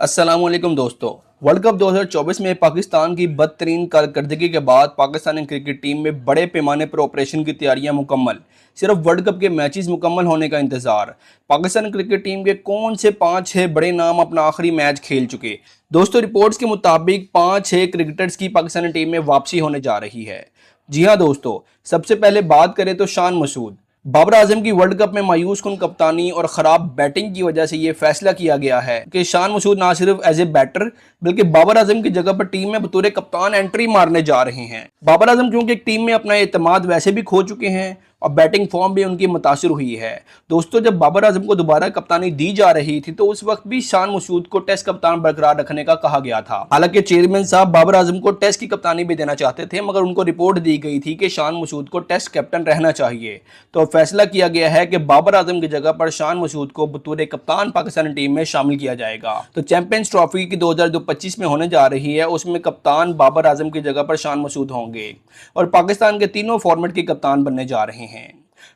अस्सलाम वालेकुम दोस्तों। वर्ल्ड कप 2024 में पाकिस्तान की बदतरीन कारकर्दगी के बाद पाकिस्तानी क्रिकेट टीम में बड़े पैमाने पर ऑपरेशन की तैयारियां मुकम्मल। सिर्फ वर्ल्ड कप के मैचेस मुकम्मल होने का इंतजार। पाकिस्तान क्रिकेट टीम के कौन से 5-6 बड़े नाम अपना आखिरी मैच खेल चुके। दोस्तों, रिपोर्ट्स के मुताबिक 5-6 क्रिकेटर्स की पाकिस्तानी टीम में वापसी होने जा रही है। जी हाँ दोस्तों, सबसे पहले बात करें तो शान मसूद। बाबर आजम की वर्ल्ड कप में मायूस कुन कप्तानी और खराब बैटिंग की वजह से यह फैसला किया गया है कि शान मसूद ना सिर्फ एज ए बैटर बल्कि बाबर आजम की जगह पर टीम में बतौर कप्तान एंट्री मारने जा रहे हैं। बाबर आजम क्योंकि टीम में अपना एतमाद वैसे भी खो चुके हैं और बैटिंग फॉर्म भी उनकी मुतासिर हुई है। दोस्तों, जब बाबर आजम को दोबारा कप्तानी दी जा रही थी तो उस वक्त भी शान मसूद को टेस्ट कप्तान बरकरार रखने का कहा गया था। हालांकि चेयरमैन साहब बाबर आजम को टेस्ट की कप्तानी भी देना चाहते थे, मगर उनको रिपोर्ट दी गई थी कि शान मसूद को टेस्ट कैप्टन रहना चाहिए। तो फैसला किया गया है कि बाबर आजम की जगह पर शान मसूद को बतौर कप्तान पाकिस्तानी टीम में शामिल किया जाएगा। तो चैंपियंस ट्रॉफी की 2025 में होने जा रही है, उसमें कप्तान बाबर आजम की जगह पर शान मसूद होंगे और पाकिस्तान के तीनों फॉर्मेट के कप्तान बनने जा रहे हैं।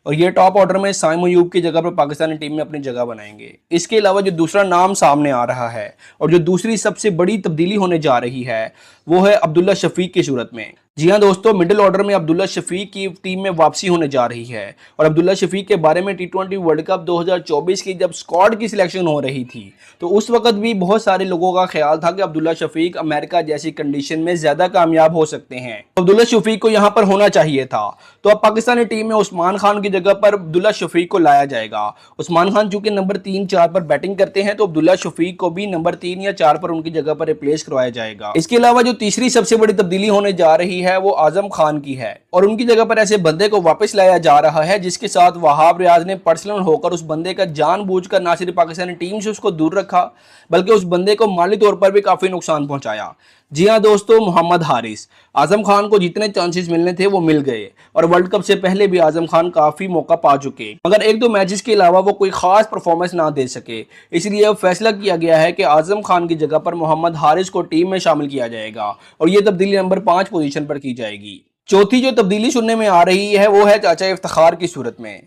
और ये टॉप ऑर्डर में साइम अयूब की जगह पर पाकिस्तानी टीम में अपनी जगह बनाएंगे। इसके अलावा जो दूसरा नाम सामने आ रहा है और जो दूसरी सबसे बड़ी तब्दीली होने जा रही है वो है अब्दुल्ला शफीक की सूरत में। जी हाँ दोस्तों, मिडिल ऑर्डर में अब्दुल्ला शफीक की टीम में वापसी होने जा रही है। और अब्दुल्ला शफीक के बारे में टी20 वर्ल्ड कप 2024 की जब स्क्वाड की सिलेक्शन हो रही थी तो उस वक्त भी बहुत सारे लोगों का ख्याल था कि अब्दुल्ला शफीक अमेरिका जैसी कंडीशन में ज्यादा कामयाब हो सकते हैं, तो अब्दुल्ला शफीक को यहाँ पर होना चाहिए था। तो अब पाकिस्तानी टीम में उस्मान खान की जगह पर अब्दुल्ला शफीक को लाया जाएगा। उस्मान खान चूंकि नंबर 3-4 पर बैटिंग करते हैं तो अब्दुल्ला शफीक को भी नंबर 3 या 4 पर उनकी जगह पर रिप्लेस करवाया जाएगा। इसके अलावा जो तीसरी सबसे बड़ी तब्दीली होने जा रही है वो आजम खान की है और उनकी जगह पर ऐसे बंदे को वापस लाया जा रहा है जिसके साथ वहाब रियाज ने पर्सनल होकर उस बंदे का जानबूझकर ना सिर्फ पाकिस्तानी टीम से उसको दूर रखा बल्कि उस बंदे को माली तौर पर भी काफी नुकसान पहुंचाया। जी हाँ दोस्तों, मोहम्मद हारिस। आजम खान को जितने चांसेस मिलने थे वो मिल गए और वर्ल्ड कप से पहले भी आजम खान काफी मौका पा चुके, मगर एक दो मैचेस के अलावा वो कोई खास परफॉर्मेंस ना दे सके। इसलिए अब फैसला किया गया है कि आजम खान की जगह पर मोहम्मद हारिस को टीम में शामिल किया जाएगा और ये तब्दीली नंबर 5 पोजीशन पर की जाएगी। चौथी जो तब्दीली सुनने में आ रही है वो है चाचा इफ्तिखार की सूरत में।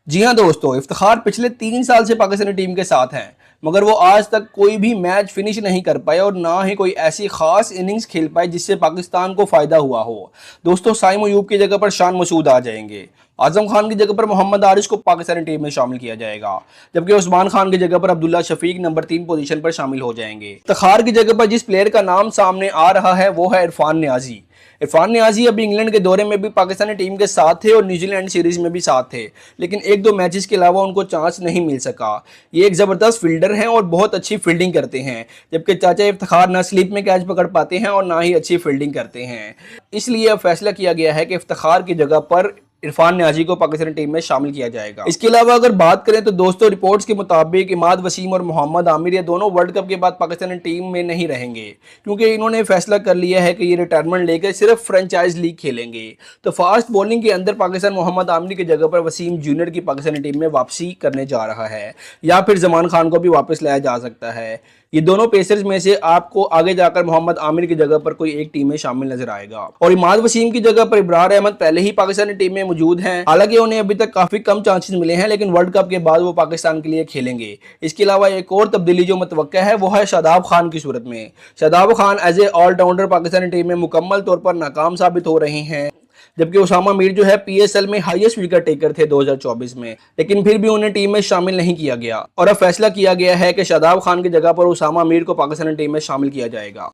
जी हाँ दोस्तों, इफ्तिखार पिछले 3 साल से पाकिस्तानी टीम के साथ हैं, मगर वो आज तक कोई भी मैच फिनिश नहीं कर पाए और ना ही कोई ऐसी खास इनिंग्स खेल पाए जिससे पाकिस्तान को फायदा हुआ हो। दोस्तों, साइम अयूब की जगह पर शान मसूद आ जाएंगे। आजम खान की जगह पर मोहम्मद आरिश को पाकिस्तानी टीम में शामिल किया जाएगा, जबकि उस्मान खान की जगह पर अब्दुल्ला शफीक नंबर 3 पोजीशन पर शामिल हो जाएंगे। इफ्तिखार की जगह पर जिस प्लेयर का नाम सामने आ रहा है वो है इरफान नियाजी। इरफान नियाजी अभी इंग्लैंड के दौरे में भी पाकिस्तानी टीम के साथ थे और न्यूजीलैंड सीरीज में भी साथ थे, लेकिन एक दो मैचेस के अलावा उनको चांस नहीं मिल सका। ये एक ज़बरदस्त फील्डर हैं और बहुत अच्छी फील्डिंग करते हैं, जबकि चाचा इफ्तिखार ना स्लिप में कैच पकड़ पाते हैं और ना ही अच्छी फील्डिंग करते हैं। इसलिए अब फैसला किया गया है कि इफ्तिखार की जगह पर इरफान नियाजी को पाकिस्तानी टीम में शामिल किया जाएगा। इसके अलावा अगर बात करें तो दोस्तों, रिपोर्ट्स के मुताबिक इमाद वसीम और मोहम्मद आमिर ये दोनों वर्ल्ड कप के बाद पाकिस्तानी टीम में नहीं रहेंगे, क्योंकि इन्होंने फैसला कर लिया है कि ये रिटायरमेंट लेकर सिर्फ फ्रेंचाइज लीग खेलेंगे। तो फास्ट बॉलिंग के अंदर पाकिस्तान मोहम्मद आमिर की जगह पर वसीम जूनियर की पाकिस्तानी टीम में वापसी करने जा रहा है, या फिर जमान खान को भी वापस लाया जा सकता है। ये दोनों पेसर्स में से आपको आगे जाकर मोहम्मद आमिर की जगह पर कोई एक टीम में शामिल नजर आएगा। और इमाद वसीम की जगह पर इब्रार अहमद पहले ही पाकिस्तानी टीम में मौजूद हैं। हालांकि उन्हें अभी तक काफी कम चांसेस मिले हैं, लेकिन वर्ल्ड कप के बाद वो पाकिस्तान के लिए खेलेंगे। इसके अलावा एक और तब्दीली जो मुतवक्का है वो है शादाब खान की सूरत में। Shadab Khan as a allrounder Pakistani team में मुकम्मल तौर पर नाकाम साबित हो रहे हैं, जबकि उसामा मीर जो है PSL में हाईएस्ट विकेट टेकर थे 2024 में, लेकिन फिर भी उन्हें टीम में शामिल नहीं किया गया। और अब फैसला किया गया है कि शादाब खान की जगह पर उसामा मीर को पाकिस्तानी टीम में शामिल किया जाएगा।